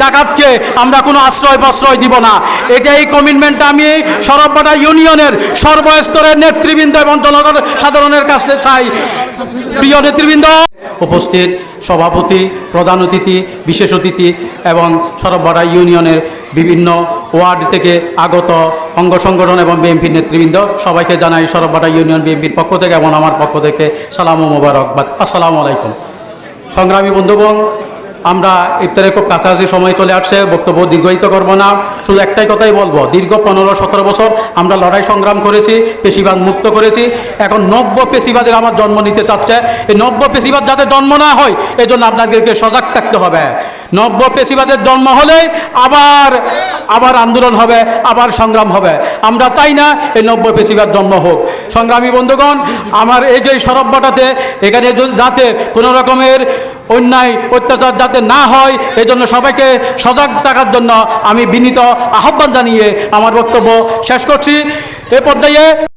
ডাকাতকে আমরা কোনো আশ্রয় প্রশ্রয় দিব না। এটাই কমিটমেন্টটা আমি সরবপাড়া ইউনিয়নের সর্বস্তরের নেতৃবৃন্দ এবং জনগণ সাধারণের কাছে চাই। প্রিয় নেতৃবৃন্দ, উপস্থিত সভাপতি, প্রধান অতিথি, বিশেষ অতিথি এবং সরবপাড়া ইউনিয়নের বিভিন্ন ওয়ার্ড থেকে আগত অঙ্গ সংগঠন এবং বিএনপির নেতৃবৃন্দ, সবাইকে জানাই সরবপাড়া ইউনিয়ন বিএনপির পক্ষ থেকে এবং আমার পক্ষ থেকে সালাম ও মোবারকবাদ। আসসালামু আলাইকুম। সংগ্রামী বন্ধুগণ, আমরা ইফতারের খুব কাছাকাছি সময় চলে আসছে, বক্তব্য দীর্ঘায়িত করব না, শুধু একটাই কথাই বলবো। দীর্ঘ 15-17 বছর আমরা লড়াই সংগ্রাম করেছি, পেশিবাদ মুক্ত করেছি। এখন নব্য পেশিবাদের আমার জন্ম নিতে চাচ্ছে। এই নব্য পেশিবাদ যাতে জন্ম না হয়, এজন্য আপনাদেরকে সজাগ থাকতে হবে। নব্য পেশিবাদের জন্ম হলে আবার আন্দোলন হবে, আবার সংগ্রাম হবে। আমরা চাই না এই নব্য পেশিবাদ জন্ম হোক। সংগ্রামী বন্ধুগণ, আমার এই যে সরবপাড়াতে এখানে যাতে কোনো রকমের অন্যায় অত্যাচার যাতে না হয়, এজন্য সবাইকে সজাগ থাকার জন্য আমি বিনীত আহ্বান জানিয়ে আমার বক্তব্য শেষ করছি। এ পর্যায়ে